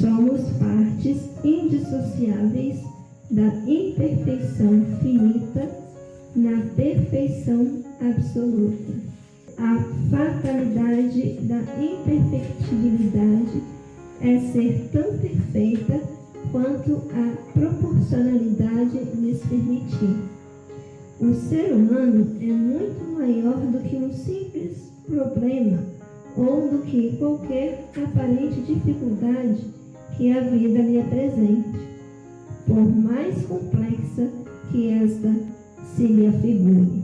Somos partes indissociáveis da imperfeição finita na perfeição absoluta. A fatalidade da imperfectibilidade é ser tão perfeita quanto a proporcionalidade lhes permitir. O ser humano é muito maior do que um simples problema ou do que qualquer aparente dificuldade que a vida lhe apresente, por mais complexa que esta se lhe afigure.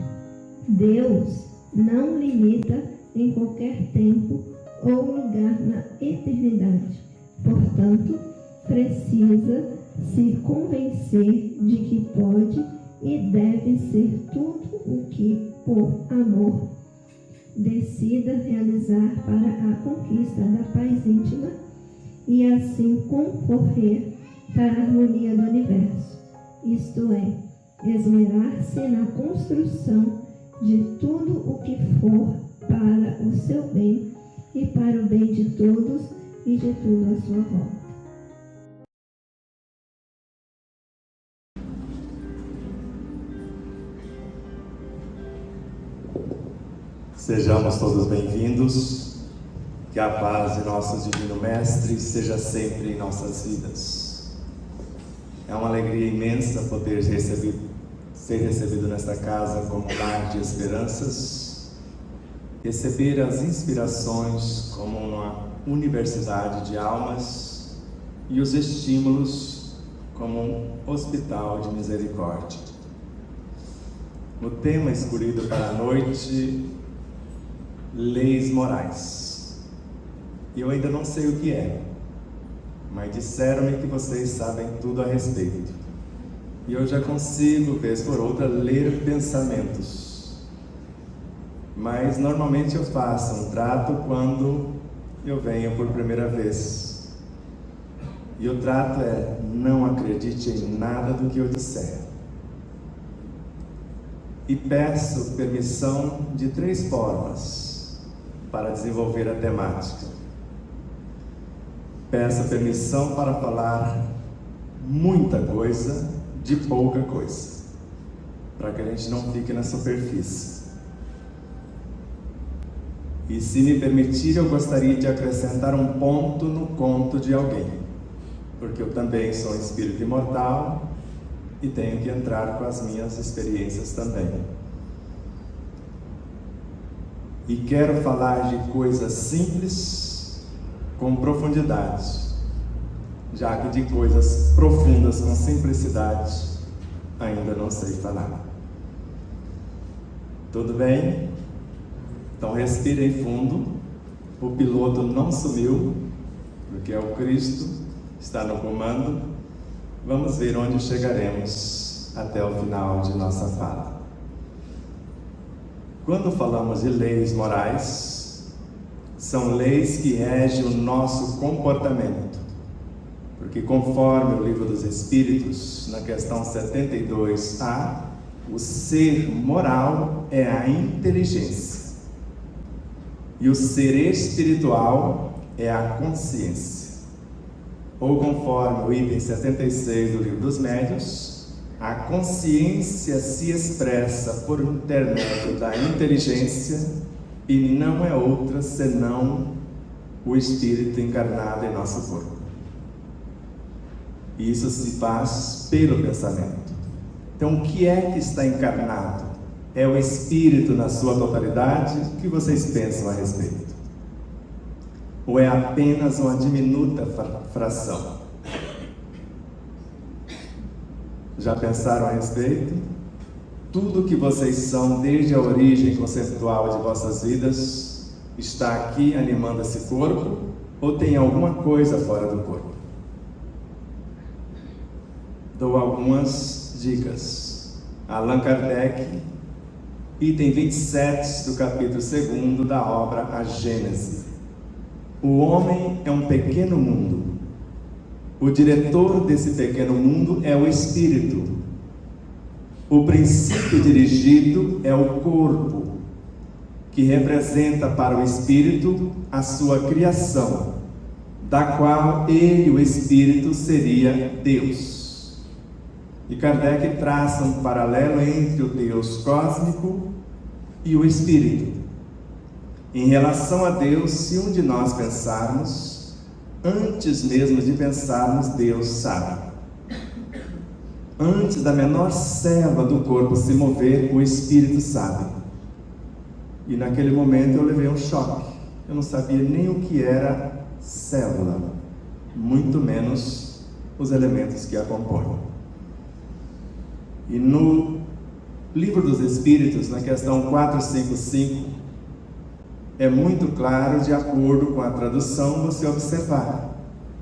Deus não limita em qualquer tempo ou lugar na eternidade. Portanto, precisa se convencer de que pode e deve ser tudo o que, por amor, decida realizar para a conquista da paz íntima e assim concorrer para a harmonia do universo, isto é, esmerar-se na construção de tudo o que for para o seu bem e para o bem de todos e de tudo à sua volta. Sejamos todos bem-vindos, que a paz de nosso Divino Mestre seja sempre em nossas vidas. É uma alegria imensa poder ser recebido nesta casa como lar de esperanças, receber as inspirações como uma universidade de almas e os estímulos como um hospital de misericórdia. O tema escolhido para a noite: leis morais. E eu ainda não sei o que é, mas disseram-me que vocês sabem tudo a respeito. E eu já consigo, vez por outra, ler pensamentos. Mas normalmente eu faço um trato quando eu venho por primeira vez. E o trato é: não acredite em nada do que eu disser. E peço permissão de 3 formas para desenvolver a temática. Peço permissão para falar muita coisa de pouca coisa, para que a gente não fique na superfície. E se me permitir, eu gostaria de acrescentar um ponto no conto de alguém, porque eu também sou um espírito imortal e tenho que entrar com as minhas experiências também. E quero falar de coisas simples com profundidade, já que de coisas profundas com simplicidade ainda não sei falar. Tudo bem? Então respirem fundo. O piloto não sumiu, porque é o Cristo, está no comando. Vamos ver onde chegaremos até o final de nossa fala. Quando falamos de leis morais, são leis que regem o nosso comportamento, porque conforme o Livro dos Espíritos, na questão 72A, o ser moral é a inteligência e o ser espiritual é a consciência. Ou conforme o item 76 do Livro dos Médiuns, a consciência se expressa por intermédio da inteligência e não é outra senão o espírito encarnado em nosso corpo. E isso se faz pelo pensamento. Então, o que é que está encarnado? É o espírito na sua totalidade? O que vocês pensam a respeito? Ou é apenas uma diminuta fração? Já pensaram a respeito? Tudo que vocês são, desde a origem conceptual de vossas vidas, está aqui animando esse corpo? Ou tem alguma coisa fora do corpo? Dou algumas dicas. Allan Kardec, item 27 do capítulo 2 da obra A Gênese. O homem é um pequeno mundo. O diretor desse pequeno mundo é o espírito. O princípio dirigido é o corpo, que representa para o espírito a sua criação, da qual ele, o Espírito, seria Deus. E Kardec traça um paralelo entre o Deus cósmico e o Espírito. Em relação a Deus, se um de nós pensarmos, antes mesmo de pensarmos, Deus sabe. Antes da menor célula do corpo se mover, o Espírito sabe. E naquele momento eu levei um choque. Eu não sabia nem o que era célula, muito menos os elementos que a compõem. E no Livro dos Espíritos, na questão 455, é muito claro, de acordo com a tradução, você observar.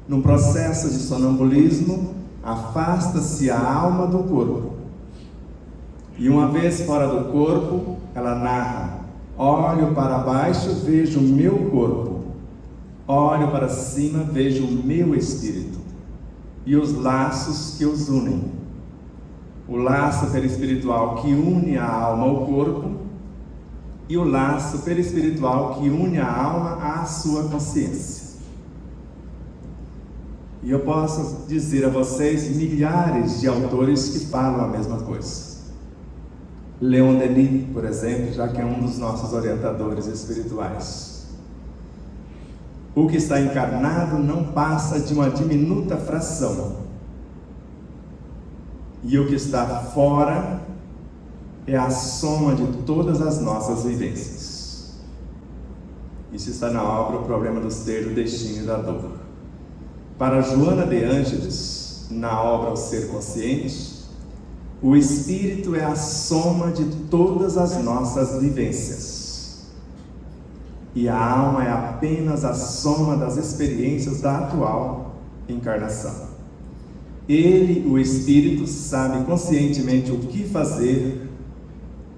Num processo de sonambulismo, afasta-se a alma do corpo. E uma vez fora do corpo, ela narra: olho para baixo, vejo o meu corpo. Olho para cima, vejo o meu espírito. E os laços que os unem. O laço perispiritual que une a alma ao corpo, e o laço perispiritual que une a alma à sua consciência. E eu posso dizer a vocês milhares de autores que falam a mesma coisa. Leon Denis, por exemplo, já que é um dos nossos orientadores espirituais. O que está encarnado não passa de uma diminuta fração. E o que está fora é a soma de todas as nossas vivências. Isso está na obra O Problema do Ser, do Destino e da Dor. Para Joana de Ângeles, na obra O Ser Consciente, o espírito é a soma de todas as nossas vivências. E a alma é apenas a soma das experiências da atual encarnação. Ele, o espírito, sabe conscientemente o que fazer,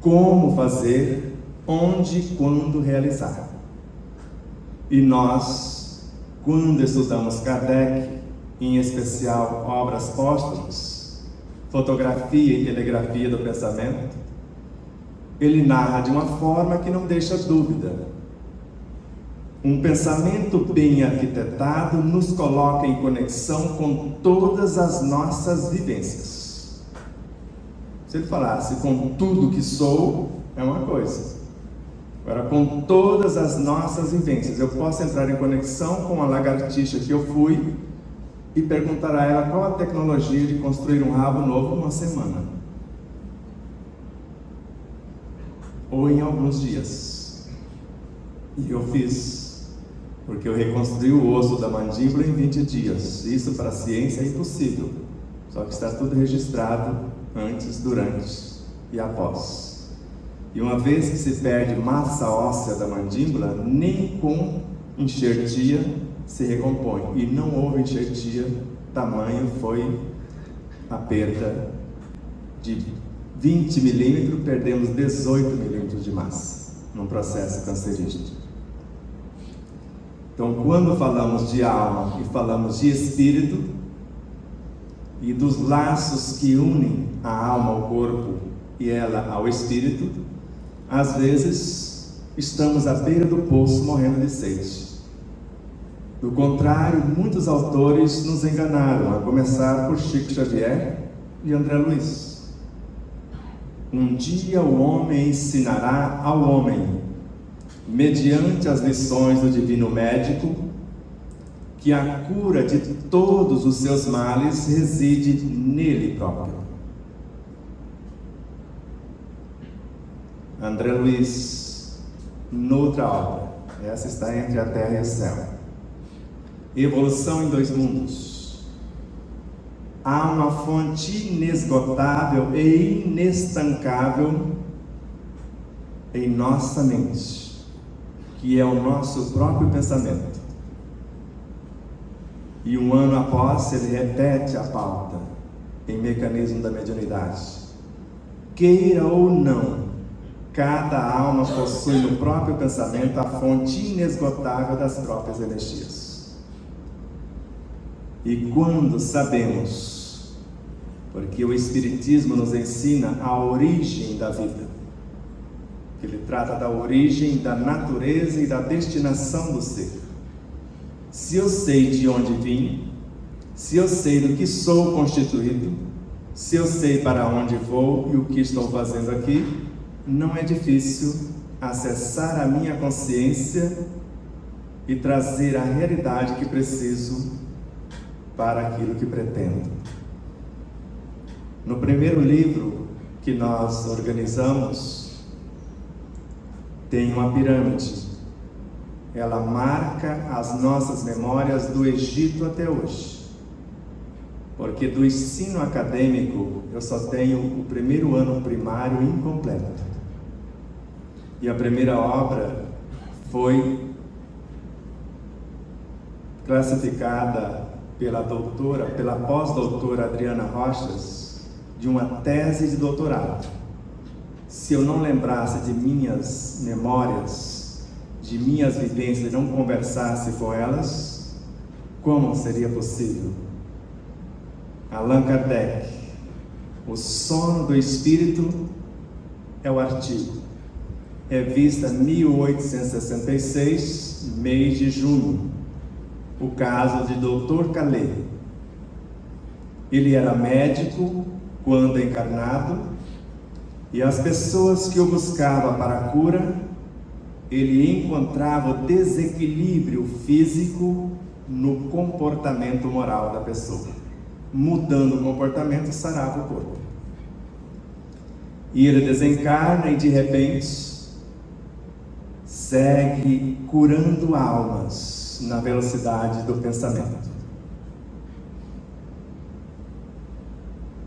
como fazer, onde e quando realizar. E nós, quando estudamos Kardec, em especial obras póstumas, Fotografia e Telegrafia do Pensamento, ele narra de uma forma que não deixa dúvida. Um pensamento bem arquitetado nos coloca em conexão com todas as nossas vivências. Se ele falasse com tudo que sou, é uma coisa. Agora, com todas as nossas vivências, eu posso entrar em conexão com a lagartixa que eu fui e perguntar a ela qual a tecnologia de construir um rabo novo em uma semana. Ou em alguns dias. E eu fiz, porque eu reconstruí o osso da mandíbula em 20 dias. Isso para a ciência é impossível. Só que está tudo registrado antes, durante e após. E uma vez que se perde massa óssea da mandíbula, nem com enxertia se recompõe. E não houve enxertia, tamanho foi a perda de 20 milímetros, perdemos 18 milímetros de massa num processo cancerígeno. Então, quando falamos de alma e falamos de espírito, e dos laços que unem a alma ao corpo e ela ao espírito, às vezes estamos à beira do poço morrendo de sede. Do contrário, muitos autores nos enganaram, a começar por Chico Xavier e André Luiz. Um dia o homem ensinará ao homem, mediante as lições do divino médico, que a cura de todos os seus males reside nele próprio. André Luiz, noutra obra, essa está entre a terra e o céu. Evolução em dois mundos. Há uma fonte inesgotável e inestancável em nossa mente, que é o nosso próprio pensamento. E um ano após, ele repete a pauta em Mecanismo da Mediunidade. Queira ou não, cada alma possui no próprio pensamento a fonte inesgotável das próprias energias. E quando sabemos, porque o Espiritismo nos ensina a origem da vida, que ele trata da origem, da natureza e da destinação do ser. se eu sei de onde vim, se eu sei do que sou constituído, se eu sei para onde vou e o que estou fazendo aqui, não é difícil acessar a minha consciência e trazer a realidade que preciso para aquilo que pretendo. No primeiro livro que nós organizamos, tem uma pirâmide. Ela marca as nossas memórias do Egito até hoje. Porque do ensino acadêmico eu só tenho o primeiro ano primário incompleto. E a primeira obra foi classificada pela pós-doutora Adriana Rochas de uma tese de doutorado. Se eu não lembrasse de minhas memórias, de minhas vivências, e não conversasse com elas, como seria possível? Allan Kardec, O Sono do Espírito é o artigo. Revista 1866, mês de junho. O caso de Dr. Calais. Ele era médico quando encarnado, e as pessoas que o buscavam para a cura, ele encontrava o desequilíbrio físico no comportamento moral da pessoa. Mudando o comportamento, sarava o corpo. E ele desencarna e de repente segue curando almas na velocidade do pensamento.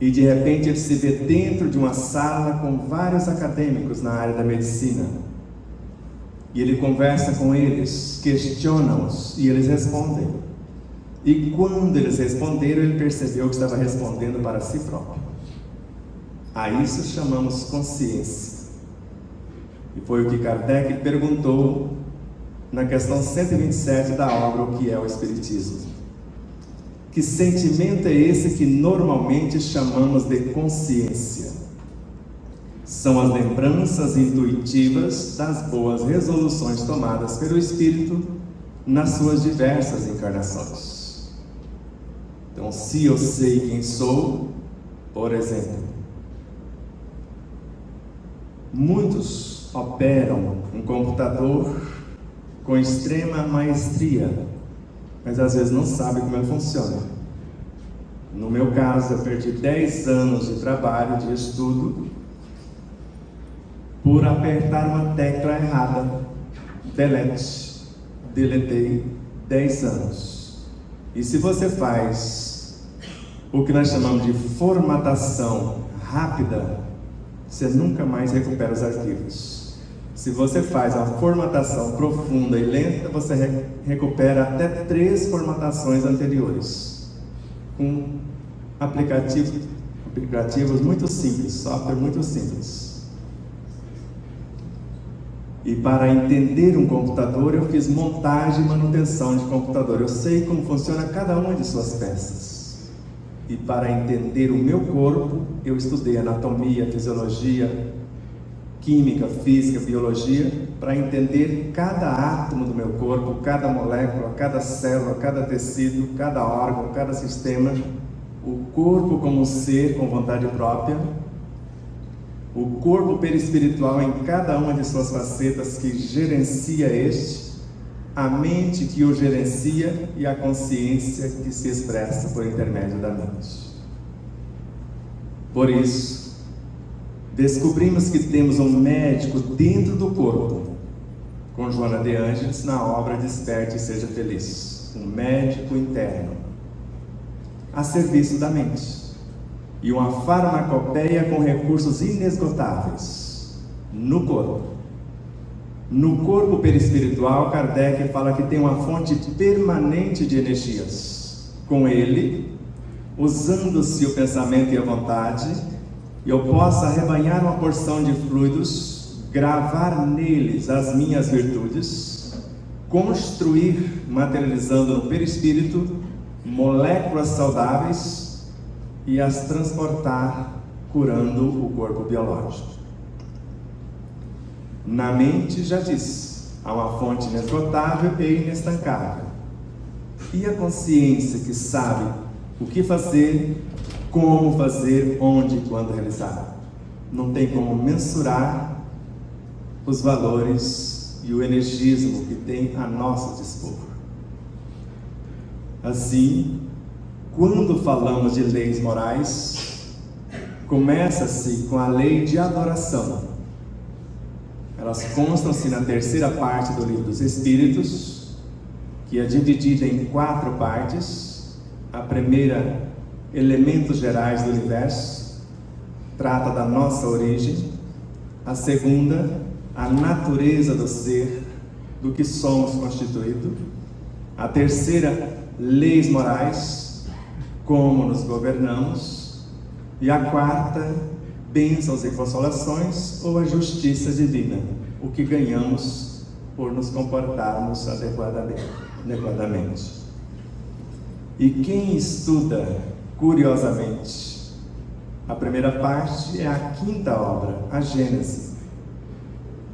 E de repente ele se vê dentro de uma sala com vários acadêmicos na área da medicina. E ele conversa com eles, questiona-os e eles respondem. E quando eles responderam, ele percebeu que estava respondendo para si próprio. A isso chamamos consciência. E foi o que Kardec perguntou na questão 127 da obra O que é o Espiritismo. Que sentimento é esse que normalmente chamamos de consciência? São as lembranças intuitivas das boas resoluções tomadas pelo Espírito nas suas diversas encarnações. Então, se eu sei quem sou, por exemplo, muitos operam um computador com extrema maestria, mas às vezes não sabem como ele funciona. No meu caso, eu perdi 10 anos de trabalho, de estudo, por apertar uma tecla errada. Delete. Deletei 10 anos. E se você faz o que nós chamamos de formatação rápida, você nunca mais recupera os arquivos. Se você faz a formatação profunda e lenta, você recupera até 3 formatações anteriores, com aplicativos muito simples, software muito simples. E para entender um computador, eu fiz montagem e manutenção de computador. Eu sei como funciona cada uma de suas peças. E para entender o meu corpo, eu estudei anatomia, fisiologia, química, física, biologia, para entender cada átomo do meu corpo, cada molécula, cada célula, cada tecido, cada órgão, cada sistema, o corpo como um ser com vontade própria, o corpo perispiritual em cada uma de suas facetas que gerencia este, a mente que o gerencia e a consciência que se expressa por intermédio da mente. Por isso, descobrimos que temos um médico dentro do corpo, com Joana de Ângeles na obra Desperte e Seja Feliz, um médico interno, a serviço da mente. E uma farmacopeia com recursos inesgotáveis no corpo. No corpo perispiritual, Kardec fala que tem uma fonte permanente de energias. Com ele, usando-se o pensamento e a vontade, eu posso arrebanhar uma porção de fluidos, gravar neles as minhas virtudes, construir, materializando no perispírito, moléculas saudáveis, e as transportar, curando o corpo biológico. Na mente, já disse, há uma fonte inesgotável e inestancável. E a consciência que sabe o que fazer, como fazer, onde e quando realizar. Não tem como mensurar os valores e o energismo que tem a nosso dispor. Assim, quando falamos de leis morais, começa-se com a lei de adoração. Elas constam-se na terceira parte do Livro dos Espíritos, que é dividida em 4 partes. A primeira, elementos gerais do universo, trata da nossa origem. A segunda, a natureza do ser, do que somos constituídos. A terceira, leis morais, como nos governamos. E a quarta, bênçãos e consolações, ou a justiça divina, o que ganhamos por nos comportarmos adequadamente. E quem estuda curiosamente a primeira parte é a 5ª obra, a Gênese.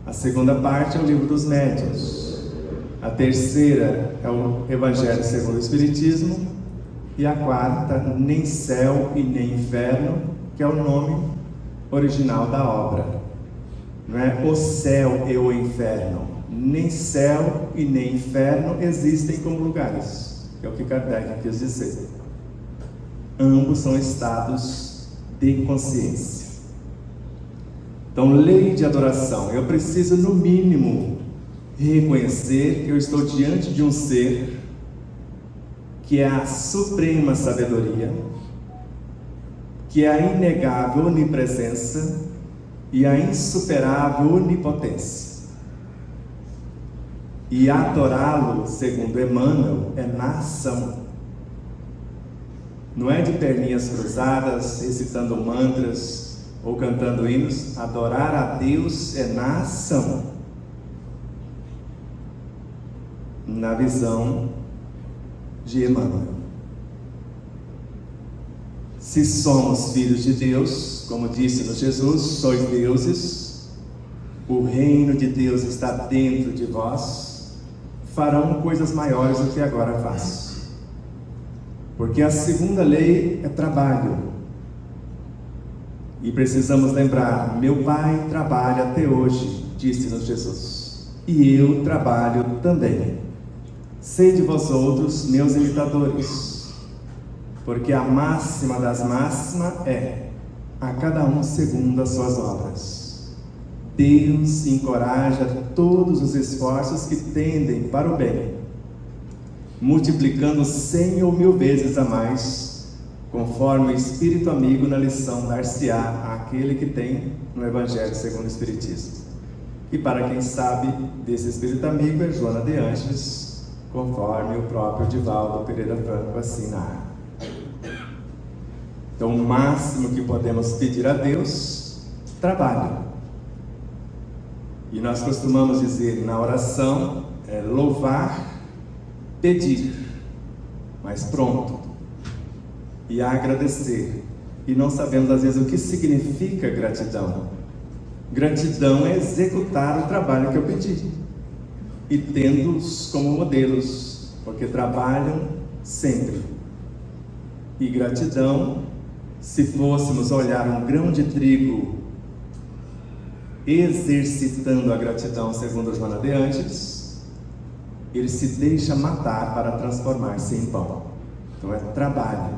A segunda parte é o Livro dos Médiuns. A terceira é o Evangelho segundo o Espiritismo. E a quarta, Nem Céu e Nem Inferno, que é o nome original da obra. Não é o céu e o inferno. Nem céu e nem inferno existem como lugares, que é o que Kardec quis dizer. Ambos são estados de consciência. Então, lei de adoração. Eu preciso, no mínimo, reconhecer que eu estou diante de um ser que é a suprema sabedoria, que é a inegável onipresença e a insuperável onipotência. E adorá-lo, segundo Emmanuel, é na ação. Não é de perninhas cruzadas, recitando mantras ou cantando hinos. Adorar a Deus é na ação. Na visão de Emmanuel. Se somos filhos de Deus, como disse-nos Jesus, sois deuses, o reino de Deus está dentro de vós, farão coisas maiores do que agora faço. Porque a segunda lei é trabalho. E precisamos lembrar, meu Pai trabalha até hoje, disse-nos Jesus, e eu trabalho também. Sede vós outros meus imitadores, porque a máxima das máximas é: a cada um segundo as suas obras. Deus encoraja todos os esforços que tendem para o bem, multiplicando 100 ou 1000 vezes a mais, conforme o Espírito amigo na lição dar-se-á àquele que tem no Evangelho segundo o Espiritismo. E para quem sabe desse Espírito amigo é Joana de Ângeles, conforme o próprio Divaldo Pereira Franco assina. Então, o máximo que podemos pedir a Deus, trabalho. E nós costumamos dizer na oração, louvar, pedir, mas pronto, e agradecer. E não sabemos às vezes o que significa gratidão. Gratidão é executar o trabalho que eu pedi, e tendo-os como modelos, porque trabalham sempre. E gratidão, se fôssemos olhar um grão de trigo exercitando a gratidão segundo Joana de Ângeles, ele se deixa matar para transformar-se em pão. Então é trabalho.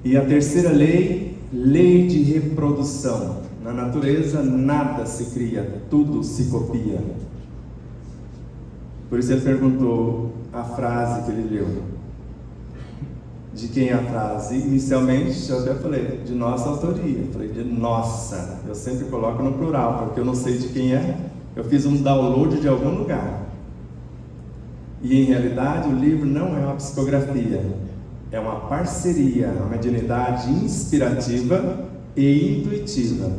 E a terceira lei, lei de reprodução. Na natureza nada se cria, tudo se copia. Por isso ele perguntou a frase que ele leu. De quem é a frase? Inicialmente eu até falei, de nossa autoria. Eu falei, de nossa. Eu sempre coloco no plural, porque eu não sei de quem é. Eu fiz um download de algum lugar. E em realidade o livro não é uma psicografia. É uma parceria, uma mediunidade inspirativa e intuitiva.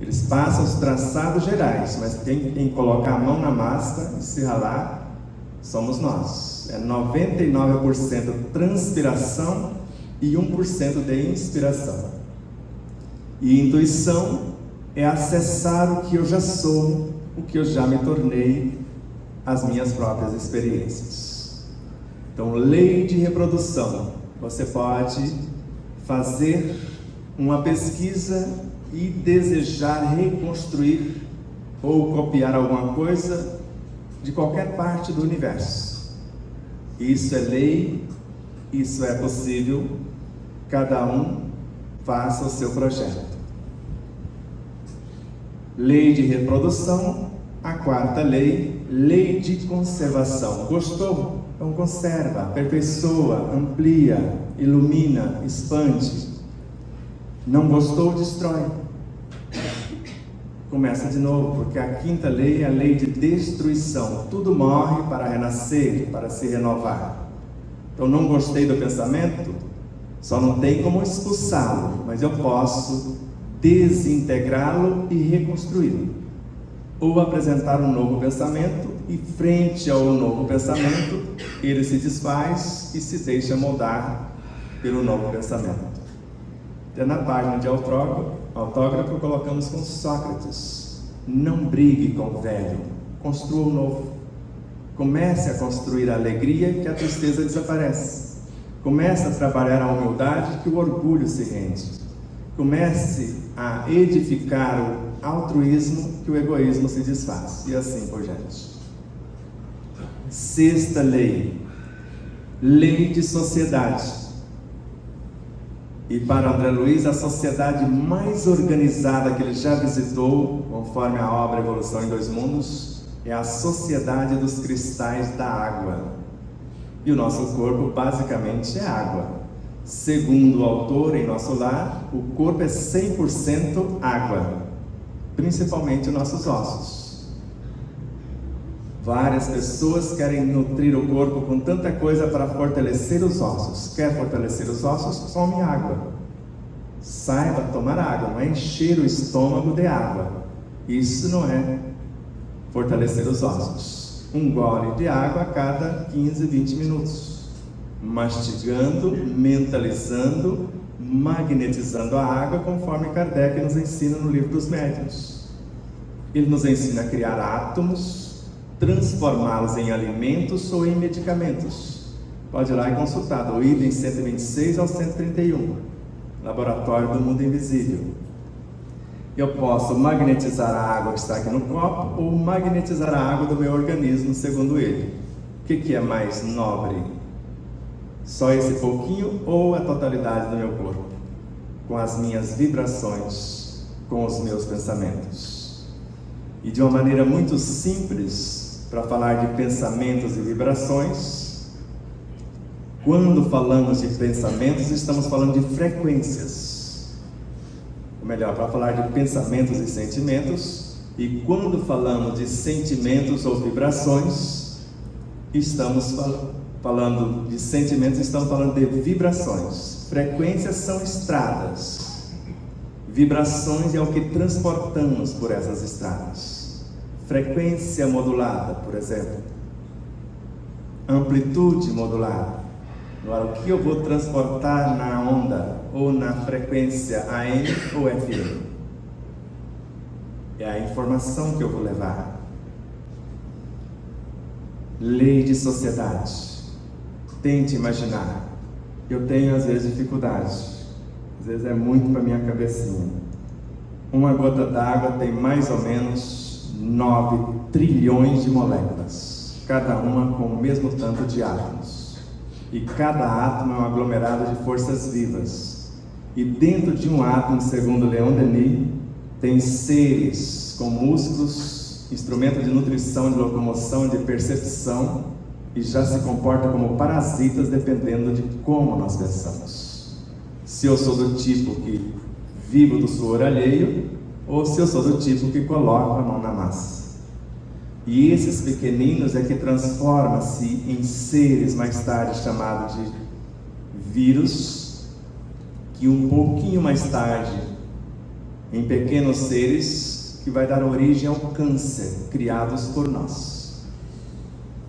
Eles passam os traçados gerais, mas quem colocar a mão na massa e se ralar, somos nós. É 99% transpiração e 1% de inspiração. E intuição é acessar o que eu já sou, o que eu já me tornei, as minhas próprias experiências. Então, lei de reprodução. Você pode fazer uma pesquisa e desejar reconstruir ou copiar alguma coisa de qualquer parte do universo. Isso é lei, isso é possível, cada um faça o seu projeto. Lei de reprodução, a quarta lei, lei de conservação. Gostou? Então conserva, aperfeiçoa, amplia, ilumina, expande. Não gostou? Destrói. Começa de novo, porque a quinta lei é a lei de destruição. Tudo morre para renascer, para se renovar. Então não gostei do pensamento, só não tem como expulsá-lo, mas eu posso desintegrá-lo e reconstruí-lo. Ou apresentar um novo pensamento e frente ao novo pensamento, ele se desfaz e se deixa moldar pelo novo pensamento. Até na página de autógrafo colocamos com Sócrates: não brigue com o velho, construa o novo. Comece a construir a alegria, que a tristeza desaparece. Comece a trabalhar a humildade, que o orgulho se rende. Comece a edificar o altruísmo, que o egoísmo se desfaz. E assim por diante. Sexta lei, lei de sociedade. E para André Luiz, a sociedade mais organizada que ele já visitou, conforme a obra Evolução em Dois Mundos, é a sociedade dos cristais da água. E o nosso corpo basicamente é água. Segundo o autor, em nosso lar, o corpo é 100% água, principalmente os nossos ossos. Várias pessoas querem nutrir o corpo com tanta coisa para fortalecer os ossos. Quer fortalecer os ossos? Tome água. Saiba tomar água, não é encher o estômago de água. Isso não é fortalecer os ossos. Um gole de água a cada 15, 20 minutos. Mastigando, mentalizando, magnetizando a água, conforme Kardec nos ensina no Livro dos Médiuns. Ele nos ensina a criar átomos, transformá-los em alimentos ou em medicamentos. Pode ir lá e consultar, do item 126 ao 131, Laboratório do Mundo Invisível. Eu posso magnetizar a água que está aqui no copo ou magnetizar a água do meu organismo, segundo ele. O que é mais nobre? Só esse pouquinho ou a totalidade do meu corpo? Com as minhas vibrações, com os meus pensamentos. E de uma maneira muito simples, para falar de pensamentos e vibrações, quando falamos de pensamentos, estamos falando de frequências. Ou melhor, para falar de pensamentos e sentimentos, e quando falamos de sentimentos ou vibrações, estamos falando de sentimentos, estamos falando de vibrações. Frequências são estradas. Vibrações é o que transportamos por essas estradas. Frequência modulada, por exemplo. Amplitude modulada. Agora, o que eu vou transportar na onda ou na frequência AM ou FM? É a informação que eu vou levar. Lei de sociedade. Tente imaginar. Eu tenho às vezes dificuldade. Às vezes é muito para minha cabecinha. Uma gota d'água tem mais ou menos 9 trilhões de moléculas, cada uma com o mesmo tanto de átomos. E cada átomo é um aglomerado de forças vivas. E dentro de um átomo, segundo Leon Denis, tem seres com músculos, instrumentos de nutrição, de locomoção, de percepção, e já se comportam como parasitas dependendo de como nós pensamos. Se eu sou do tipo que vivo do suor alheio, ou se eu sou do tipo que coloca a mão na massa. E esses pequeninos é que transformam-se em seres mais tarde chamados de vírus, que um pouquinho mais tarde em pequenos seres que vai dar origem ao câncer, criados por nós.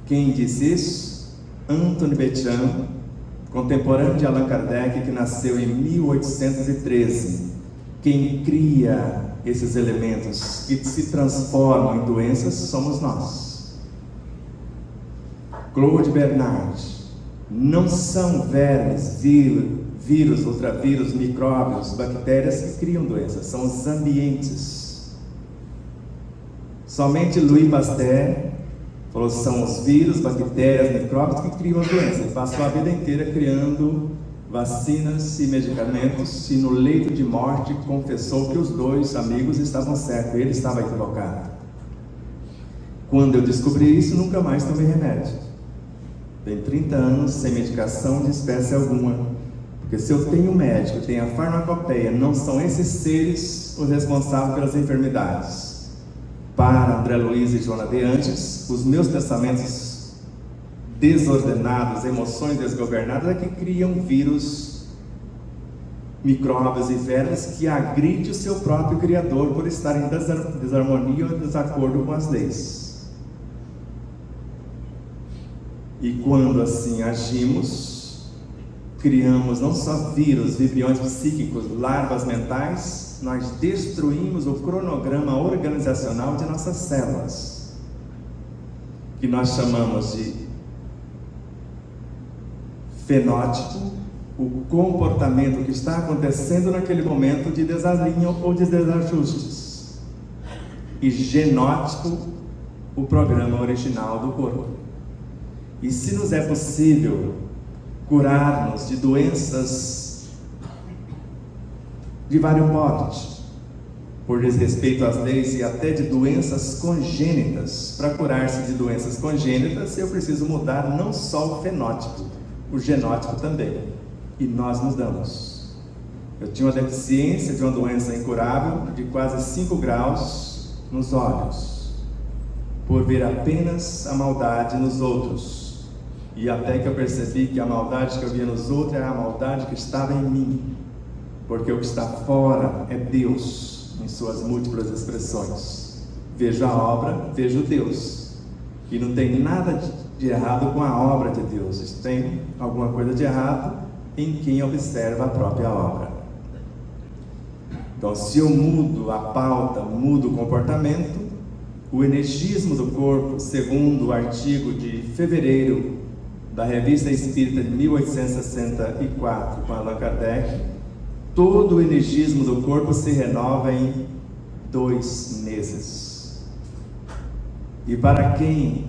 Quem disse isso? Anthony Béchamp, contemporâneo de Allan Kardec, que nasceu em 1813. Quem cria esses elementos que se transformam em doenças somos nós. Claude Bernard, não são vermes, vírus, ultravírus, micróbios, bactérias que criam doenças, são os ambientes. Somente Louis Pasteur falou que são os vírus, bactérias, micróbios que criam a doença. Ele passou a vida inteira criando vacinas e medicamentos, e no leito de morte confessou que os dois amigos estavam certos, ele estava equivocado. Quando eu descobri isso, nunca mais tomei remédio. Tem 30 anos sem medicação de espécie alguma, porque se eu tenho médico, tenho a farmacopeia, não são esses seres os responsáveis pelas enfermidades. Para André Luiz e Joana de Antes, os meus pensamentos desordenados, emoções desgovernadas é que criam vírus, micróbios e vermes que agridem o seu próprio Criador por estar em desarmonia ou desacordo com as leis. E quando assim agimos, criamos não só vírus, vibriões psíquicos, larvas mentais, nós destruímos o cronograma organizacional de nossas células, que nós chamamos de fenótipo, o comportamento que está acontecendo naquele momento de desalinho ou de desajustes, e genótipo, o programa original do corpo. E se nos é possível curar-nos de doenças de vários porte, por desrespeito às leis, e até de doenças congênitas, para curar-se de doenças congênitas, eu preciso mudar não só o fenótipo, o genótipo também. E nós mudamos. Eu tinha uma deficiência de uma doença incurável de quase 5 graus nos olhos, por ver apenas a maldade nos outros. E até que eu percebi que a maldade que eu via nos outros era a maldade que estava em mim, porque o que está fora é Deus, em suas múltiplas expressões. Vejo a obra, vejo Deus, e não tem nada de errado com a obra de Deus, tem alguma coisa de errado em quem observa a própria obra. Então, se eu mudo a pauta, mudo o comportamento, o energismo do corpo, segundo o artigo de fevereiro da Revista Espírita de 1864, com Allan Kardec, todo o energismo do corpo se renova em 2 meses. E para quem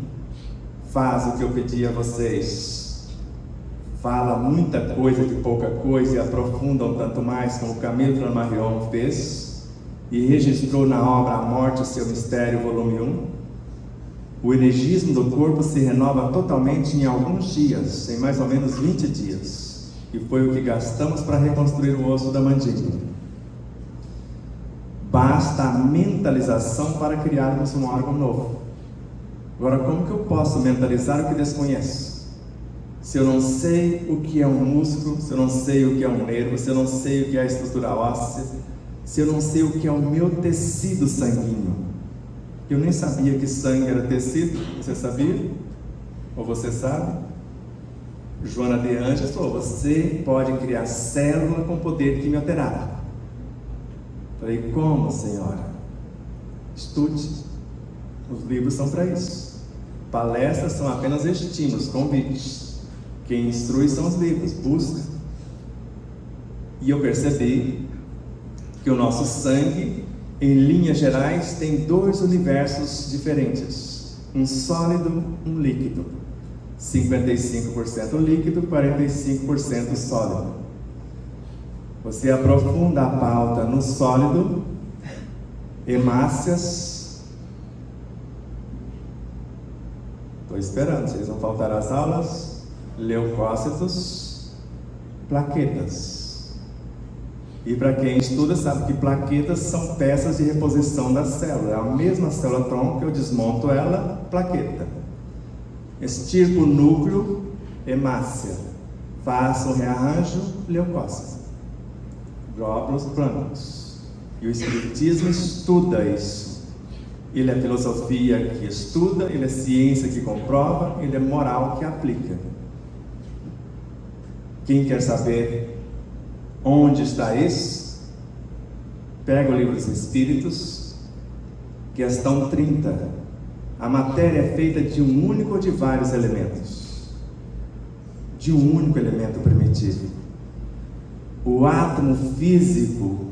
faz o que eu pedi a vocês, fala muita coisa de pouca coisa e aprofunda um tanto mais, como Camille Flammarion fez, e registrou na obra A Morte e seu Mistério, volume 1, o energismo do corpo se renova totalmente em alguns dias, em mais ou menos 20 dias, e foi o que gastamos para reconstruir o osso da mandíbula. Basta a mentalização para criarmos um órgão novo. Agora, como que eu posso mentalizar o que desconheço? Se eu não sei o que é um músculo, se eu não sei o que é um nervo, se eu não sei o que é a estrutura óssea, se eu não sei o que é o meu tecido sanguíneo. Eu nem sabia que sangue era tecido. Você sabia? Ou você sabe? Joana de Angelis falou: você pode criar célula com poder quimioterápico. Falei: como, senhora? Estude. Os livros são para isso. Palestras são apenas estímulos, convites. Quem instrui são os livros, busca. E eu percebi que o nosso sangue, em linhas gerais, tem 2 universos diferentes: um sólido, um líquido. 55% líquido, 45% sólido. Você aprofunda a pauta no sólido, hemácias. Estou esperando, vocês vão faltar às aulas. Leucócitos, plaquetas. E para quem estuda sabe que plaquetas são peças de reposição da célula. É a mesma célula tronco, eu desmonto ela, plaqueta. Extirpo o núcleo, hemácia. Faço o rearranjo, leucócito. Glóbulos brancos. E o Espiritismo estuda isso. Ele é filosofia que estuda, ele é ciência que comprova, ele é moral que aplica. Quem quer saber onde está isso? Pega o Livro dos Espíritos, questão 30. A matéria é feita de um único ou de vários elementos? De um único elemento primitivo. O átomo físico,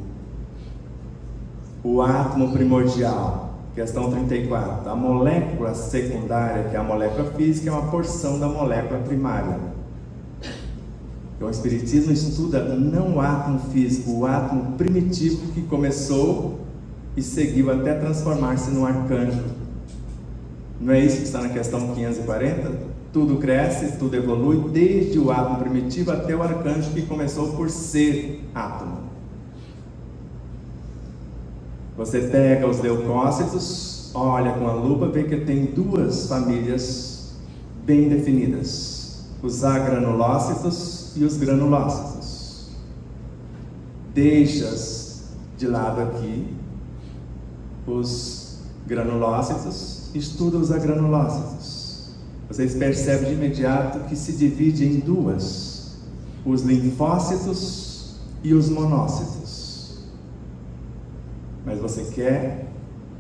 o átomo primordial, questão 34. A molécula secundária, que é a molécula física, é uma porção da molécula primária. Então, o Espiritismo estuda não o átomo físico, o átomo primitivo que começou e seguiu até transformar-se num arcanjo. Não é isso que está na questão 540? Tudo cresce, tudo evolui, desde o átomo primitivo até o arcanjo que começou por ser átomo. Você pega os leucócitos, olha com a lupa, vê que tem duas famílias bem definidas: os agranulócitos e os granulócitos. Deixas de lado aqui os granulócitos, estuda os agranulócitos. Vocês percebem de imediato que se divide em duas: os linfócitos e os monócitos. Mas você quer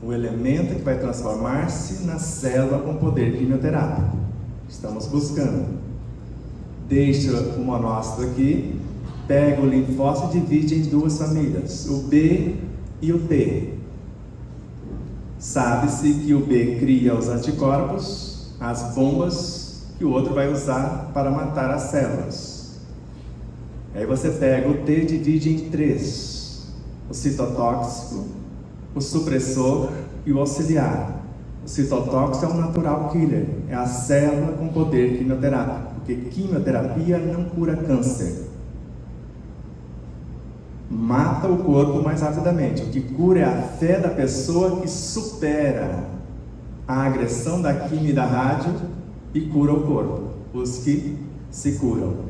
o elemento que vai transformar-se na célula com poder quimioterápico. Estamos buscando. Deixa o monócito aqui, pega o linfócito e divide em duas famílias, o B e o T. Sabe-se que o B cria os anticorpos, as bombas que o outro vai usar para matar as células. Aí você pega o T e divide em três: o citotóxico, o supressor e o auxiliar. O citotóxico é um natural killer, é a célula com poder quimioterápico, porque quimioterapia não cura câncer. Mata o corpo mais rapidamente. O que cura é a fé da pessoa que supera a agressão da quimio e da rádio e cura o corpo. Os que se curam.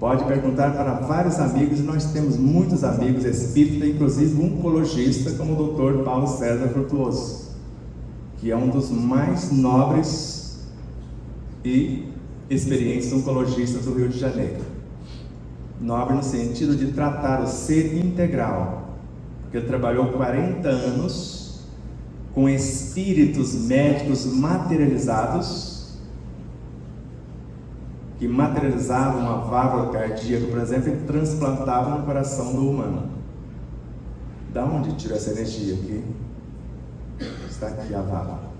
Pode perguntar para vários amigos, e nós temos muitos amigos espíritas, inclusive um oncologista como o Dr. Paulo César Frutuoso, que é um dos mais nobres e experientes oncologistas do Rio de Janeiro. Nobre no sentido de tratar o ser integral, porque ele trabalhou 40 anos com espíritos médicos materializados, que materializavam uma válvula cardíaca, por exemplo, e transplantavam no coração do humano. Da onde tirou essa energia aqui? Está aqui a válvula.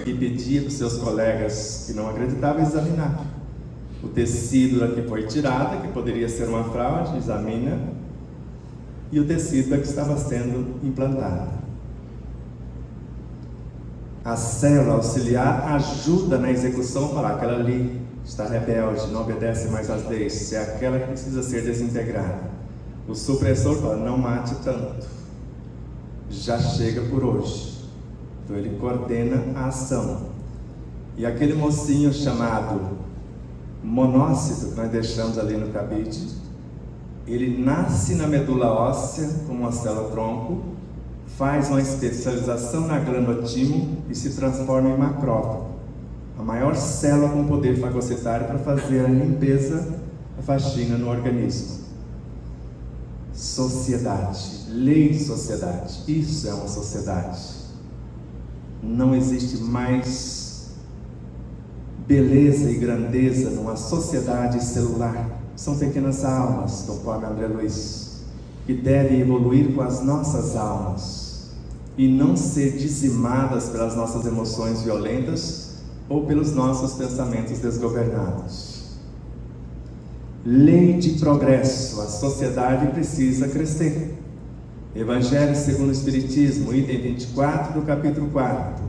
E pedia para os seus colegas que não acreditavam examinar. O tecido da que foi tirada, que poderia ser uma fraude, examina, e o tecido da que estava sendo implantada. A célula auxiliar ajuda na execução, falar aquela ali está rebelde, não obedece mais às leis, é aquela que precisa ser desintegrada. O supressor fala, não mate tanto, já chega por hoje. Então ele coordena a ação. E aquele mocinho chamado monócito que nós deixamos ali no cabide, ele nasce na medula óssea como uma célula tronco, faz uma especialização na glândula timo e se transforma em macrófago, a maior célula com poder fagocitário para fazer a limpeza, a faxina no organismo. Sociedade, lei de sociedade, isso é uma sociedade. Não existe mais beleza e grandeza numa sociedade celular. São pequenas almas, conforme André Luiz, que devem evoluir com as nossas almas e não ser dizimadas pelas nossas emoções violentas ou pelos nossos pensamentos desgovernados. Lei de progresso, a sociedade precisa crescer. Evangelho segundo o Espiritismo, item 24 do capítulo 4.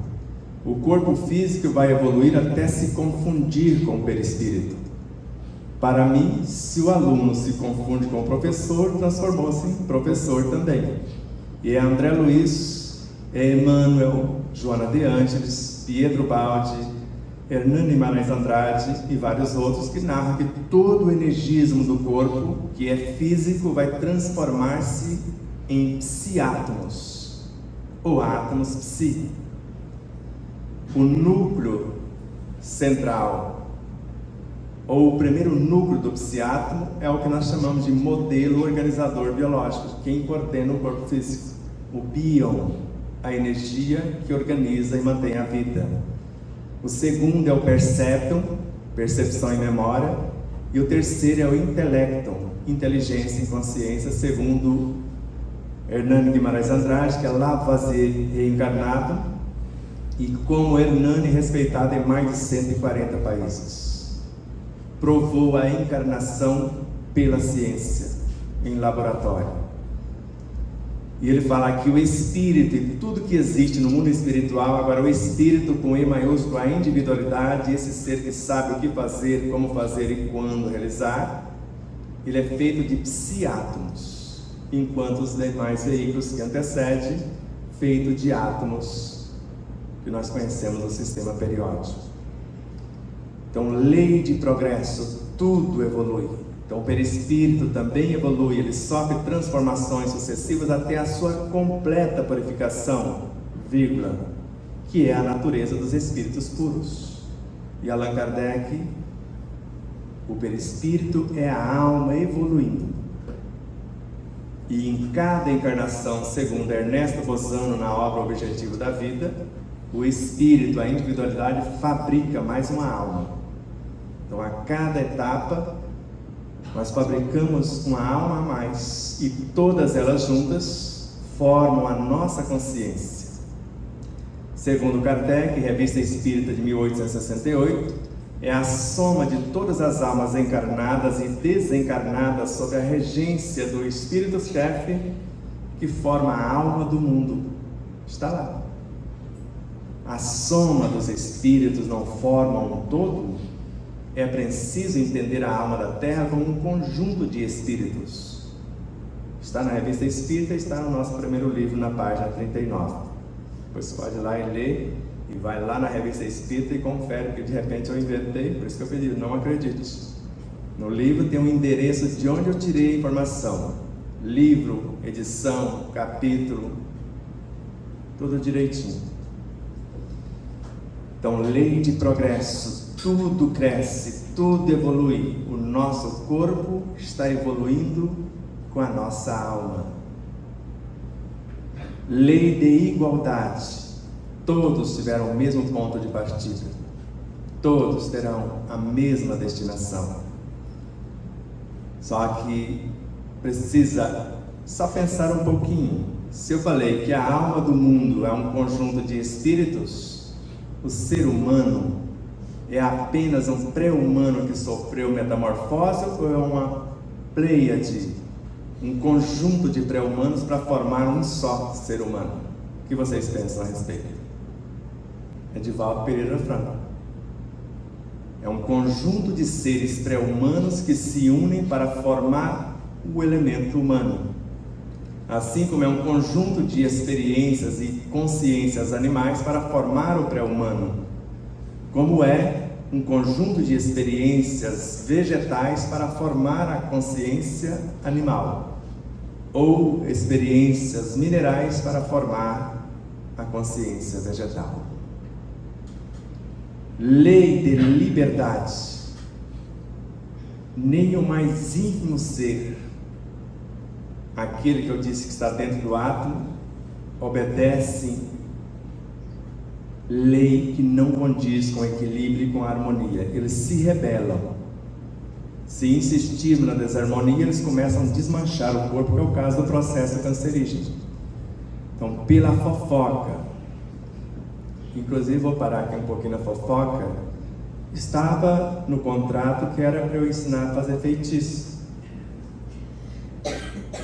O corpo físico vai evoluir até se confundir com o perispírito. Para mim, se o aluno se confunde com o professor, transformou-se em professor também. E é André Luiz, é Emmanuel, Joana de Ângeles, Pietro Baldi, Hernani Marais Andrade e vários outros que narram que todo o energismo do corpo, que é físico, vai transformar-se em psiátomos, ou átomos psi. O núcleo central, ou o primeiro núcleo do psiátomo, é o que nós chamamos de modelo organizador biológico, quem coordena o corpo físico, o bion. a energia que organiza e mantém a vida. O segundo é o perceptum, percepção e memória. E o terceiro é o intelectum, inteligência e consciência, segundo Hernani Guimarães Andrade, que é Lavoisier reencarnado, e como Hernani respeitado em mais de 140 países. Provou a encarnação pela ciência, em laboratório. E ele fala que o espírito e tudo que existe no mundo espiritual, agora o espírito com E maiúsculo, a individualidade, esse ser que sabe o que fazer, como fazer e quando realizar, ele é feito de psiátomos, enquanto os demais veículos que antecedem, feito de átomos, que nós conhecemos no sistema periódico. Então, lei de progresso, tudo evolui. Então o perispírito também evolui, ele sofre transformações sucessivas até a sua completa purificação, vírgula, que é a natureza dos espíritos puros. E Allan Kardec, o perispírito é a alma evoluindo. E em cada encarnação, segundo Ernesto Bozano na obra Objetivo da Vida, o espírito, a individualidade, fabrica mais uma alma. Então a cada etapa, nós fabricamos uma alma a mais e todas elas juntas formam a nossa consciência. Segundo Kardec, Revista Espírita de 1868, é a soma de todas as almas encarnadas e desencarnadas sob a regência do Espírito-Chefe que forma a alma do mundo. Está lá. A soma dos espíritos não forma um todo? É preciso entender a alma da Terra como um conjunto de espíritos. Está na Revista Espírita, está no nosso primeiro livro, na página 39. Depois pode ir lá e ler, e vai lá na Revista Espírita e confere, porque de repente eu inventei, por isso que eu pedi, não acredite. No livro tem um endereço de onde eu tirei a informação. Livro, edição, capítulo, tudo direitinho. Então, lei de progresso. Tudo cresce, tudo evolui. O nosso corpo está evoluindo com a nossa alma. Lei de igualdade. Todos tiveram o mesmo ponto de partida. Todos terão a mesma destinação. Só que precisa só pensar um pouquinho. Se eu falei que a alma do mundo é um conjunto de espíritos, o ser humano é apenas um pré-humano que sofreu metamorfose ou é uma pleiade, um conjunto de pré-humanos para formar um só ser humano? O que vocês pensam a respeito? Edivaldo Pereira Franco. É um conjunto de seres pré-humanos que se unem para formar o elemento humano. Assim como é um conjunto de experiências e consciências animais para formar o pré-humano. Como é um conjunto de experiências vegetais para formar a consciência animal, ou experiências minerais para formar a consciência vegetal. Lei de liberdade. Nem o mais ínfimo ser, aquele que eu disse que está dentro do átomo, obedece lei que não condiz com equilíbrio e com harmonia. Eles se rebelam. Se insistirmos na desarmonia, eles começam a desmanchar o corpo, que é o caso do processo cancerígeno. Então, pela fofoca, inclusive vou parar aqui um pouquinho na fofoca, estava no contrato que era para eu ensinar a fazer feitiço.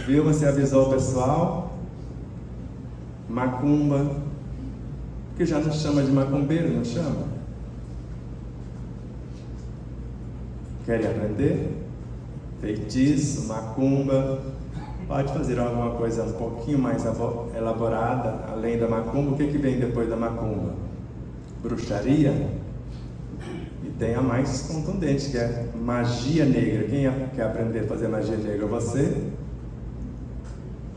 Viu? Você avisou o pessoal, macumba, que já não chama de macumbeiro, não chama? Querem aprender? Feitiço, macumba, pode fazer alguma coisa um pouquinho mais elaborada, além da macumba. O que vem depois da macumba? Bruxaria? E tem a mais contundente, que é magia negra. Quem quer aprender a fazer magia negra? Você?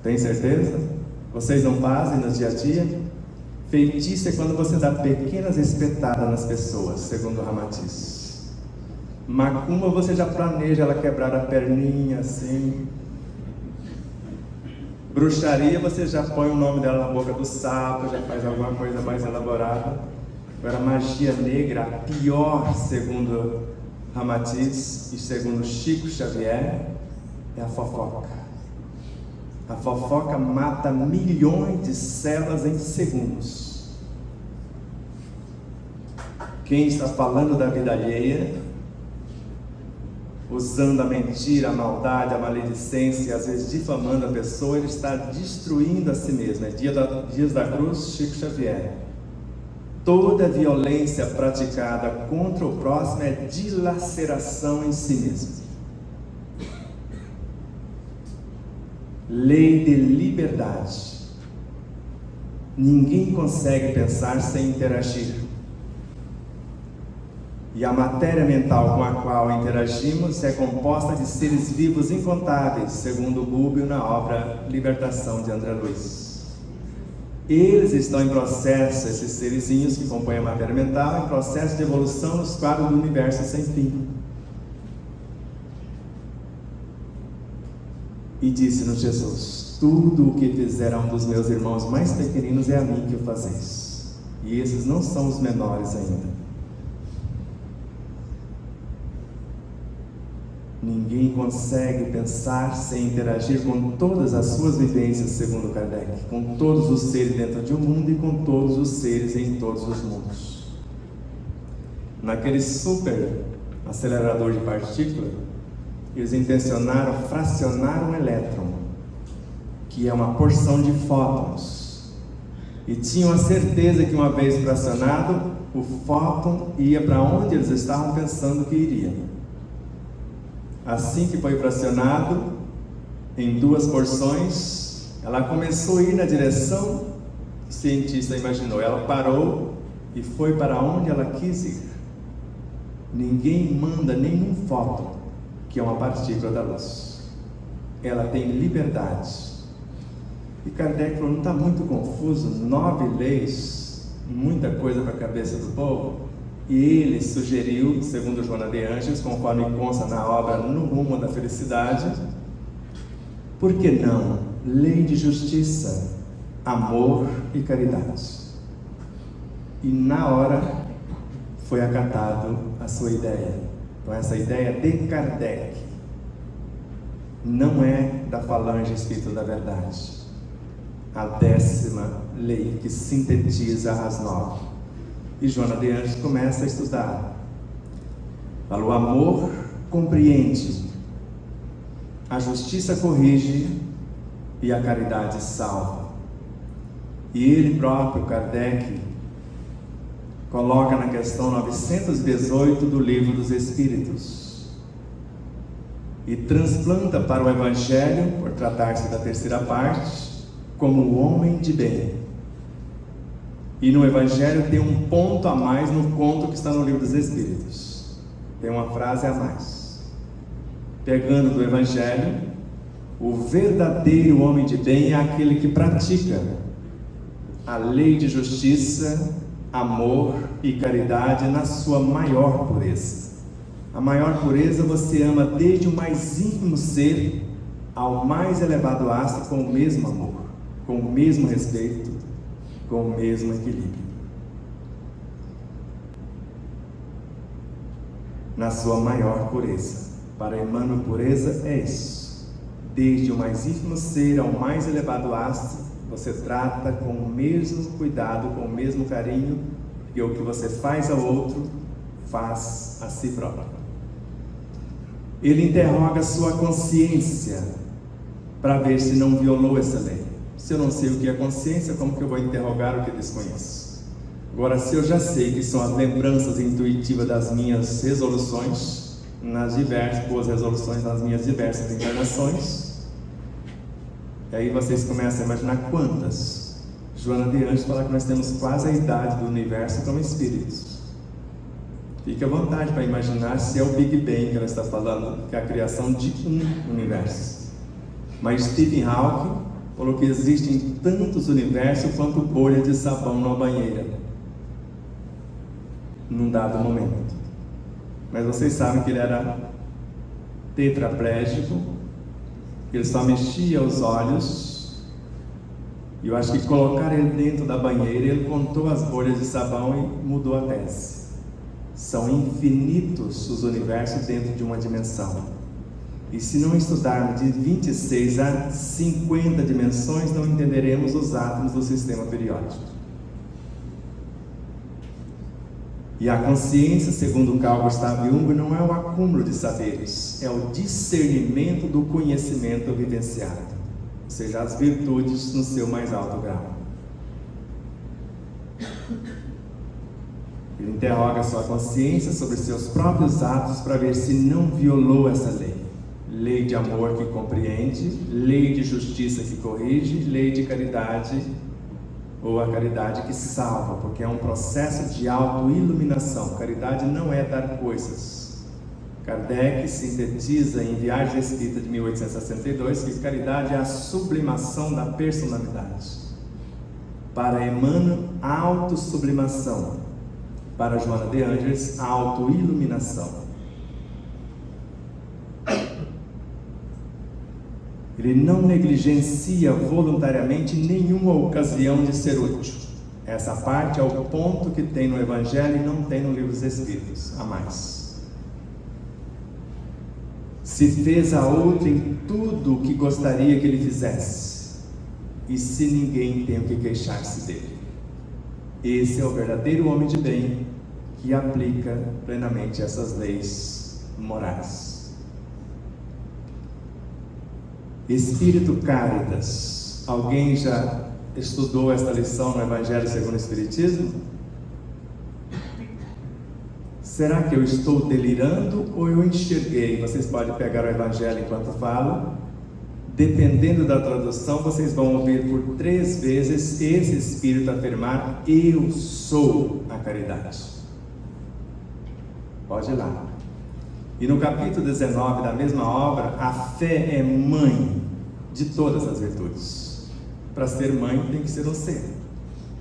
Tem certeza? Vocês não fazem no dia a dia? Feitiço é quando você dá pequenas espetadas nas pessoas, segundo o Ramatiz. Macumba, você já planeja ela quebrar a perninha assim. Bruxaria, você já põe o nome dela na boca do sapo, já faz alguma coisa mais elaborada. Agora, magia negra, a pior, segundo Ramatiz e segundo Chico Xavier, é a fofoca. A fofoca mata milhões de células em segundos. Quem está falando da vida alheia, usando a mentira, a maldade, a maledicência, às vezes difamando a pessoa, ele está destruindo a si mesmo. É Dias da Cruz, Chico Xavier. Toda violência praticada contra o próximo é dilaceração em si mesmo. Lei de liberdade. Ninguém consegue pensar sem interagir. E a matéria mental com a qual interagimos é composta de seres vivos incontáveis, segundo Búbio na obra Libertação de André Luiz. Eles estão em processo, esses serizinhos que compõem a matéria mental, em processo de evolução nos quadros do universo sem fim. E disse-nos Jesus: tudo o que fizer a um dos meus irmãos mais pequeninos é a mim que o fazeis. E esses não são os menores ainda. Ninguém consegue pensar sem interagir com todas as suas vivências, segundo Kardec, com todos os seres dentro de um mundo e com todos os seres em todos os mundos. Naquele super acelerador de partículas, eles intencionaram fracionar um elétron, que é uma porção de fótons, e tinham a certeza que uma vez fracionado, o fóton ia para onde eles estavam pensando que iria. Assim que foi fracionado em duas porções, ela começou a ir na direção que o cientista imaginou. Ela parou e foi para onde ela quis ir. Ninguém manda nenhum fóton, que é uma partícula da luz. Ela tem liberdade. E Kardec falou: não está muito confuso? 9 leis, muita coisa para a cabeça do povo. E ele sugeriu, segundo Joana de Ângeles, conforme consta na obra No Rumo da Felicidade, por que não lei de justiça, amor e caridade? E na hora foi acatado a sua ideia. Então essa ideia de Kardec não é da falange Espírita da Verdade, a 10ª lei que sintetiza as 9. E Joana de Ângeles começa a estudar. Fala: o amor compreende, a justiça corrige e a caridade salva. E ele próprio, Kardec, coloca na questão 918 do Livro dos Espíritos e transplanta para o Evangelho, por tratar-se da terceira parte, como o homem de bem. E no Evangelho tem um ponto a mais no conto que está no Livro dos Espíritos. Tem uma frase a mais. Pegando do Evangelho, o verdadeiro homem de bem é aquele que pratica a lei de justiça, amor e caridade na sua maior pureza. A maior pureza você ama desde o mais ínfimo ser ao mais elevado astro com o mesmo amor, com o mesmo respeito, com o mesmo equilíbrio. Na sua maior pureza. Para Emmanuel, pureza é isso. Desde o mais ínfimo ser ao mais elevado astro, você trata com o mesmo cuidado, com o mesmo carinho, e o que você faz ao outro, faz a si próprio. Ele interroga sua consciência para ver se não violou essa lei. Se eu não sei o que é consciência, como que eu vou interrogar o que desconheço? Agora, se eu já sei que são as lembranças intuitivas das minhas resoluções, boas resoluções nas minhas diversas encarnações, e aí vocês começam a imaginar quantas. Joana de Ângeles fala que nós temos quase a idade do universo como espíritos. Fique à vontade para imaginar se é o Big Bang que ela está falando, que é a criação de um universo. Mas Stephen Hawking falou que existem tantos universos quanto bolha de sabão numa banheira, num dado momento. Mas vocês sabem que ele era tetraplégico, ele só mexia os olhos E eu acho que colocar ele dentro da banheira, ele contou as bolhas de sabão e mudou a tese. São infinitos os universos dentro de uma dimensão. E se não estudarmos de 26 a 50 dimensões, não entenderemos os átomos do sistema periódico. E a consciência, segundo Carl Gustav Jung, não é o acúmulo de saberes, é o discernimento do conhecimento vivenciado, ou seja, as virtudes no seu mais alto grau. Ele interroga sua consciência sobre seus próprios atos para ver se não violou essa lei. Lei de amor que compreende, lei de justiça que corrige, lei de caridade, ou a caridade que salva, porque é um processo de autoiluminação. Caridade não é dar coisas. Kardec sintetiza em Viagem Espírita de 1862 que caridade é a sublimação da personalidade. Para Emmanuel, autossublimação. Para Joana de Ângeles, autoiluminação. Ele não negligencia voluntariamente nenhuma ocasião de ser útil. Essa parte é o ponto que tem no Evangelho e não tem no Livro dos Espíritos, a mais. Se fez a outro em tudo o que gostaria que ele fizesse, e se ninguém tem o que queixar-se dele. Esse é o verdadeiro homem de bem que aplica plenamente essas leis morais. Espírito Caritas. Alguém já estudou esta lição no Evangelho segundo o Espiritismo? Será que eu estou delirando ou eu enxerguei? Vocês podem pegar o Evangelho enquanto falo. Dependendo da tradução, vocês vão ouvir por 3 vezes esse Espírito afirmar: eu sou a caridade. Pode ir lá. E no capítulo 19 da mesma obra, a fé é mãe de todas as virtudes. Para ser mãe tem que ser um ser.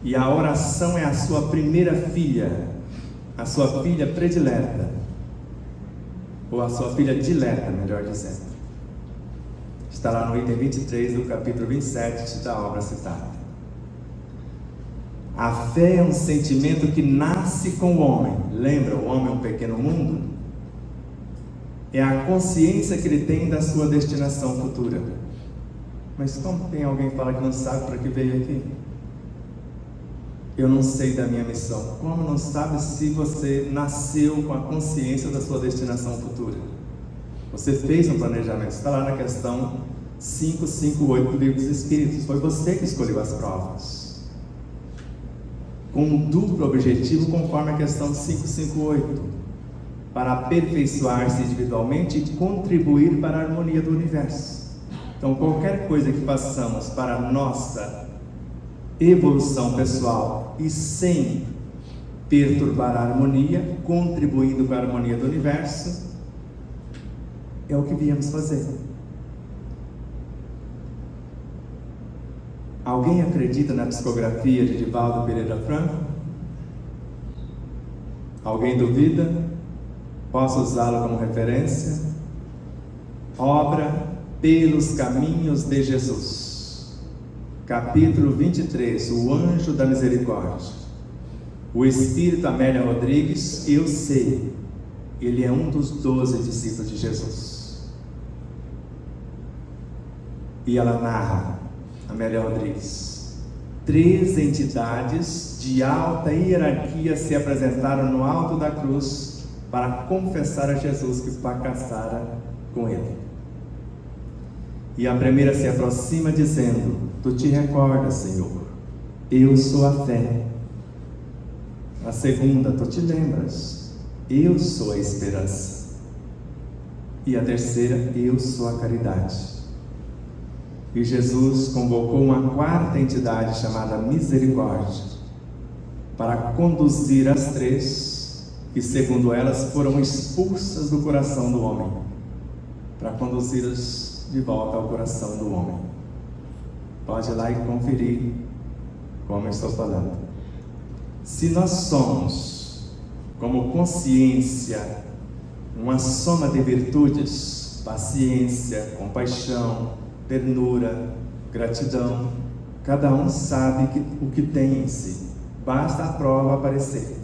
E a oração é a sua primeira filha, a sua filha predileta, ou a sua filha dileta, melhor dizendo. Está lá no item 23 do capítulo 27 da obra citada. A fé é um sentimento que nasce com o homem. Lembra, o homem é um pequeno mundo? É a consciência que ele tem da sua destinação futura. Mas como tem alguém que fala que não sabe para que veio aqui? Eu não sei da minha missão. Como não sabe se você nasceu com a consciência da sua destinação futura? Você fez um planejamento. Está lá na questão 558 do Livro dos Espíritos. Foi você que escolheu as provas, com um duplo objetivo, conforme a questão 558. Para aperfeiçoar-se individualmente e contribuir para a harmonia do universo. Então, qualquer coisa que façamos para a nossa evolução pessoal e sem perturbar a harmonia, contribuindo para a harmonia do universo, é o que viemos fazer. Alguém acredita na psicografia de Divaldo Pereira Franco? Alguém duvida? Posso usá-lo como referência? Obra Pelos Caminhos de Jesus, capítulo 23, o Anjo da Misericórdia. O Espírito Amélia Rodrigues, eu sei, ele é um dos 12 discípulos de Jesus. E ela narra, Amélia Rodrigues, 3 entidades de alta hierarquia se apresentaram no alto da cruz para confessar a Jesus que fracassara com ele. E a primeira se aproxima dizendo: tu te recordas, Senhor, eu sou a fé. A segunda: tu te lembras, eu sou a esperança. E a terceira: eu sou a caridade. E Jesus convocou uma 4ª entidade chamada misericórdia para conduzir as 3 que, segundo elas, foram expulsas do coração do homem, para conduzi-las de volta ao coração do homem. Pode ir lá e conferir como eu estou falando. Se nós somos, como consciência, uma soma de virtudes: paciência, compaixão, ternura, gratidão, Cada um sabe o que tem em si. Basta a prova aparecer.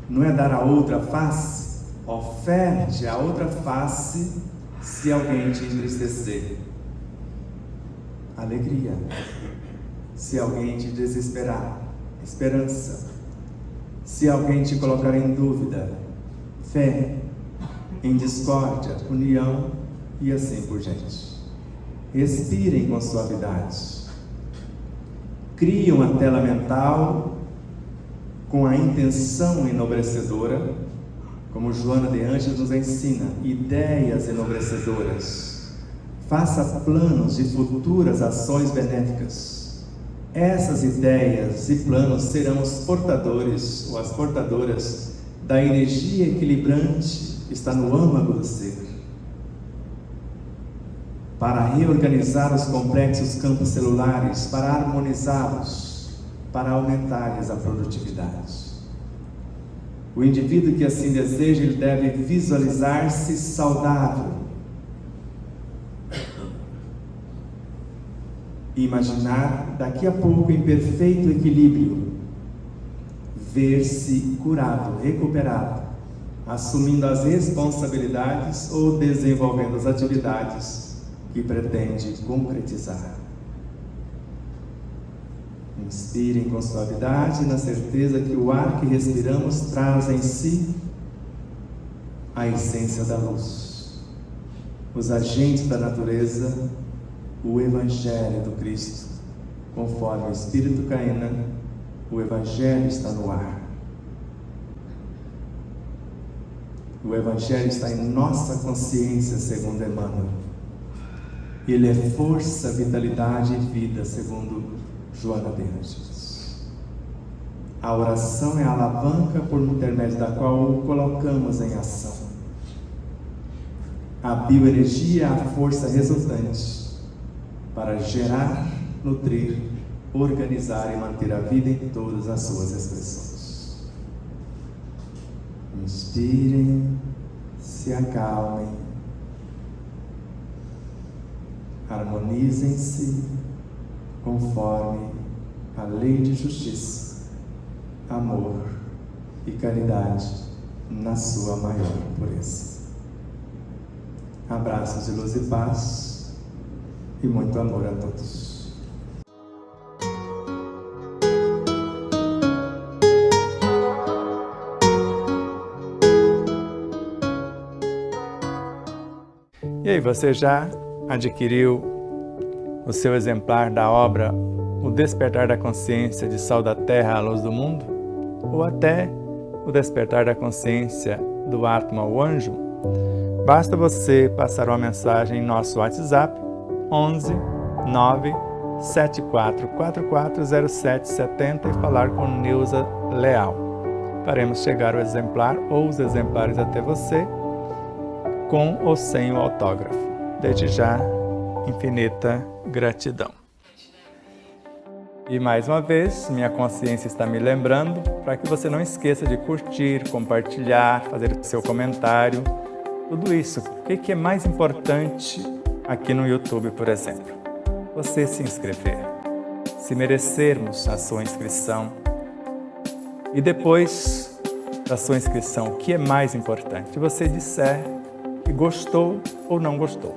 Não é dar a outra face? Oferte a outra face se alguém te entristecer. Alegria. Se alguém te desesperar. Esperança. Se alguém te colocar em dúvida. Fé. Em discórdia, união e assim por diante. Respirem com suavidade. Crie uma tela mental com a intenção enobrecedora, como Joana de Ângeles nos ensina, ideias enobrecedoras. Faça planos de futuras ações benéficas. Essas ideias e planos serão os portadores ou as portadoras da energia equilibrante que está no âmago do ser, para reorganizar os complexos campos celulares, para harmonizá-los, para aumentar-lhes a produtividade. O indivíduo que assim deseja, ele deve visualizar-se saudável e imaginar daqui a pouco em perfeito equilíbrio, ver-se curado, recuperado, assumindo as responsabilidades ou desenvolvendo as atividades que pretende concretizar. Inspirem com suavidade, na certeza que o ar que respiramos traz em si a essência da luz, os agentes da natureza, o Evangelho do Cristo. Conforme o Espírito Caena, o Evangelho está no ar. O Evangelho está em nossa consciência, segundo Emmanuel. Ele é força, vitalidade e vida, segundo Joana de Ângeles. A oração é a alavanca por intermédio da qual o colocamos em ação. A bioenergia é a força resultante para gerar, nutrir, organizar e manter a vida em todas as suas expressões. Inspirem, se acalmem, harmonizem-se conforme a lei de justiça, amor e caridade na sua maior pureza. Abraços de luz e paz e muito amor a todos. E aí, você já adquiriu o seu exemplar da obra O Despertar da Consciência de Sol da Terra à Luz do Mundo? Ou até O Despertar da Consciência do Atma, o Anjo? Basta você passar uma mensagem em nosso WhatsApp 11 9 74440770 e falar com Neuza Leal. Faremos chegar o exemplar ou os exemplares até você, com ou sem o autógrafo. Desde já, infinita gratidão. E mais uma vez, minha consciência está me lembrando para que você não esqueça de curtir, compartilhar, fazer seu comentário, tudo isso. O que é mais importante aqui no YouTube, por exemplo? Você se inscrever, se merecermos a sua inscrição. E depois da sua inscrição, o que é mais importante? Você disser que gostou ou não gostou.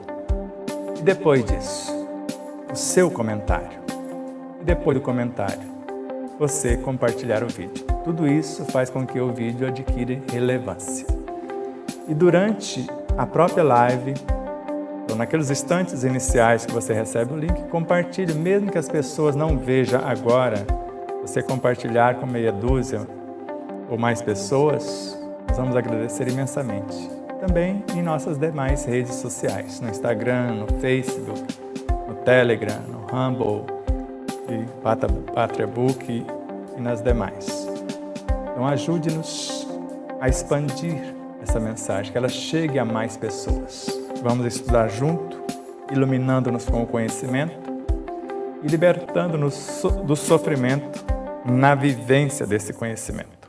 E depois disso, o seu comentário. E depois do comentário, você compartilhar o vídeo. Tudo isso faz com que o vídeo adquira relevância. E durante a própria live, ou naqueles instantes iniciais que você recebe o link, compartilhe, mesmo que as pessoas não vejam agora, você compartilhar com meia dúzia ou mais pessoas, nós vamos agradecer imensamente. Também em nossas demais redes sociais, no Instagram, no Facebook, no Telegram, no Rumble, e PatriaBook e nas demais. Então ajude-nos a expandir essa mensagem, que ela chegue a mais pessoas. Vamos estudar junto, iluminando-nos com o conhecimento e libertando-nos do sofrimento na vivência desse conhecimento.